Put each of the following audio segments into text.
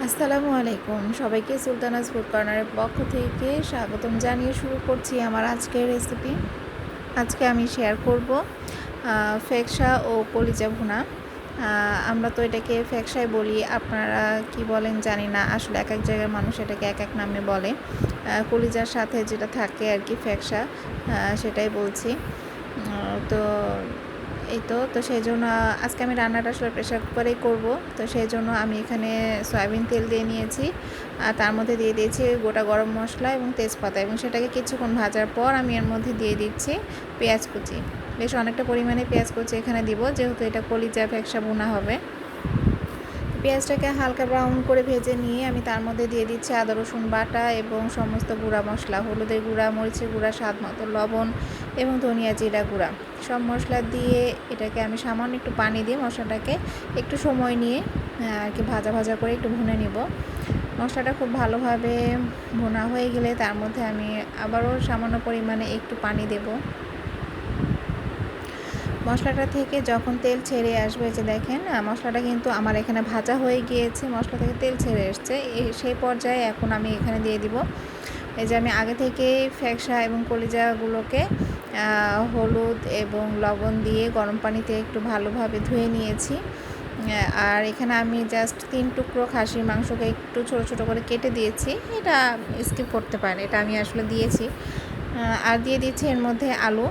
আসসালামু আলাইকুম, সবাইকে সুলতানাস ফুড কর্নারের পক্ষ থেকে স্বাগতম জানিয়ে শুরু করছি আমার আজকের রেসিপি। আজকে আমি শেয়ার করব ফেকসা ও কলিজা ভুনা। আমরা তো এটাকে ফেকসাই বলি, আপনারা কি বলেন জানি না, আসলে এক এক জায়গার মানুষ এটাকে এক এক নামে বলে। কলিজার সাথে যেটা থাকে আর কি ফেকসা, সেটাই বলছি। তো এই তো সেই জন্য আজকে আমি রান্নাটা আসলে প্রেশার কুকারেই করবো। তো সেই জন্য আমি এখানে সয়াবিন তেল দিয়ে নিয়েছি, আর তার মধ্যে দিয়ে দিয়েছি গোটা গরম মশলা এবং তেজপাতা, এবং সেটাকে কিছুক্ষণ ভাজার পর আমি এর মধ্যে দিয়ে দিচ্ছি পেঁয়াজ কুচি। বেশ অনেকটা পরিমাণে পেঁয়াজ কুচি এখানে দিব, যেহেতু এটা কলিজা ফেকসা ভুনা হবে। পেঁয়াজটাকে হালকা ব্রাউন করে ভেজে নিয়ে আমি তার মধ্যে দিয়ে দিচ্ছি আদা রসুন বাটা এবং সমস্ত গুঁড়া মশলা, হলুদের গুঁড়া, মরিচের গুঁড়া, স্বাদ মতো লবণ এবং ধনিয়া জিরা গুঁড়া। সব মশলা দিয়ে এটাকে আমি সামান্য একটু পানি দিয়ে মশলাটাকে একটু সময় নিয়ে আর কি ভাজা ভাজা করে একটু ভুনে নিব। মশলাটা খুব ভালোভাবে ভুনা হয়ে গেলে তার মধ্যে আমি আবারও সামান্য পরিমাণে একটু পানি দেব। মশলাটা থেকে যখন তেল ছেড়ে আসবে, যে দেখেন মশলাটা কিন্তু আমার এখানে ভাজা হয়ে গিয়েছে, মশলা থেকে তেল ছেড়ে এসছে, সেই পর্যায়ে এখন আমি এখানে দিয়ে দিব এই যে আমি আগে থেকে ফেকসা এবং কলিজাগুলোকে হলুদ এবং লবণ দিয়ে গরম পানিতে একটু ভালোভাবে ধুয়ে নিয়েছি। আর এখানে আমি জাস্ট 3 টুকরো খাসির মাংসকে একটু ছোট ছোট করে কেটে দিয়েছি, এটা স্কিপ করতে পারেন, এটা আমি আসলে দিয়েছি। আর দিয়ে দিচ্ছি এর মধ্যে আলু,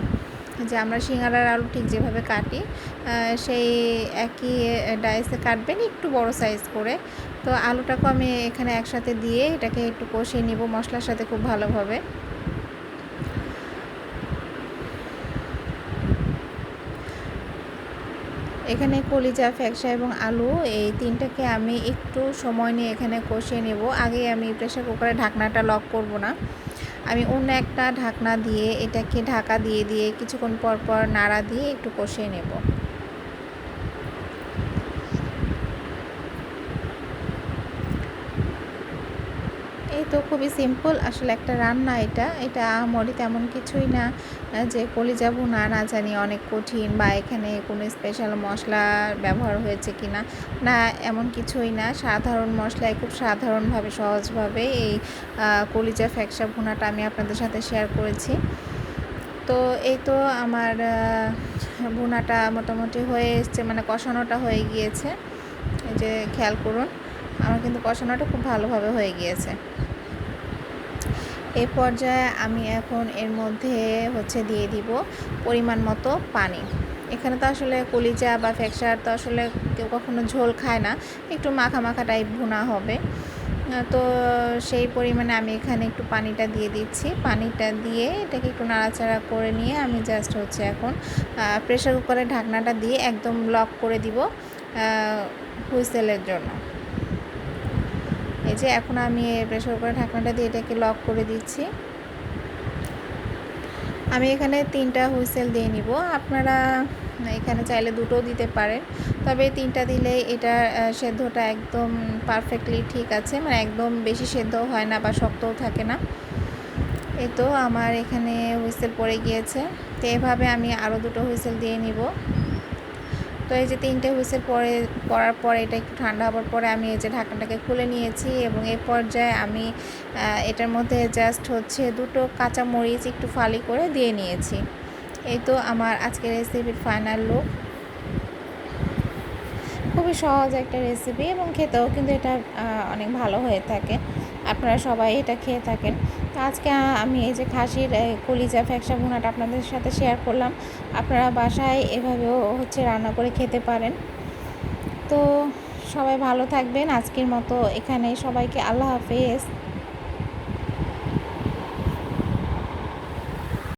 যে আমরা সিঙ্গারার আলু ঠিক যেভাবে কাটি সেই একই ডাইসে কাটবেন, একটু বড় সাইজ করে। তো আলুটাকেও আমি এখানে একসাথে দিয়ে এটাকে একটু কষিয়ে নিব মশলার সাথে খুব ভালোভাবে। এখানে কলিজা, ফেকসা এবং আলু এই তিনটাকে আমি একটু সময় নিয়ে এখানে কষিয়ে নেব। আগে আমি প্রেসার কুকারে ঢাকনাটা লক করব না, আমি অন্য একটা ঢাকনা দিয়ে এটাকে ঢাকা দিয়ে দিয়ে কিছুক্ষণ পর পর নাড়া দিয়ে একটু কষিয়ে নেব। এই তো খুবই সিম্পল আসলে একটা রান্না, এটা আহামরি তেমন কিছুই না যে কলিজা ভুনা না জানি অনেক কঠিন বা এখানে কোনো স্পেশাল মশলা ব্যবহার হয়েছে কি না, না এমন কিছুই না। সাধারণ মশলায় খুব সাধারণভাবে সহজভাবে এই কলিজা ফ্যাকসা ভুনাটা আমি আপনাদের সাথে শেয়ার করেছি। তো এই তো আমার ভুনাটা মোটামুটি হয়ে এসছে, মানে কষানোটা হয়ে গিয়েছে। এই যে খেয়াল করুন, আমার কিন্তু কষানোটা খুব ভালোভাবে হয়ে গিয়েছে। এই পর্যায়ে আমি এখন এর মধ্যে দিয়ে দিব পরিমাণ মতো পানি। এখানে তো আসলে কলিজা বা ফ্যাকসার তো আসলে কেউ কখনো ঝোল খায় না, একটু মাখা মাখা টাইপ ভুনা হবে। তো সেই পরিমাণে আমি এখানে একটু পানিটা দিয়ে দিচ্ছি। পানিটা দিয়ে এটাকে একটু নাড়াচাড়া করে নিয়ে আমি জাস্ট এখন প্রেসার কুকারের ঢাকনাটা দিয়ে একদম লক করে দিব হুইসেলের জন্য। এই যে এখন আমি প্রেসার কুকারের ঢাকনাটা দিয়ে এটাকে লক করে দিচ্ছি। আমি এখানে 3টা হুইসেল দিয়ে নিব, আপনারা এখানে চাইলে 2টোও দিতে পারেন, তবে 3টা দিলে এটা সেদ্ধটা একদম পারফেক্টলি ঠিক আছে, মানে একদম বেশি সেদ্ধও হয় না বা শক্তও থাকে না। এই তো আমার এখানে হুইসেল পড়ে গিয়েছে, তো এভাবে আমি আরও 2টো হুইসেল দিয়ে নিব। তো এই যে 3টে হুইসেল পড়ার পরে এটা একটু ঠান্ডা হওয়ার পরে আমি এই যে ঢাকনাটাকে খুলে নিয়েছি, এবং এই পর্যায়ে আমি এটার মধ্যে জাস্ট 2টো কাঁচা মরিচ একটু ফালি করে দিয়ে নিয়েছি। এই তো আমার আজকের রেসিপির ফাইনাল লুক। খুবই সহজ একটা রেসিপি এবং খেতেও কিন্তু এটা অনেক ভালো হয়ে থাকে, আপনারা সবাই এটা খেয়ে থাকেন। তো আজকে আমি এই যে খাসির কলিজা ফ্যাকসা ভুনাটা আপনাদের সাথে শেয়ার করলাম, আপনারা বাসায় এভাবেও রান্না করে খেতে পারেন। তো সবাই ভালো থাকবেন, আজকের মতো এখানে সবাইকে আল্লাহ হাফেজ।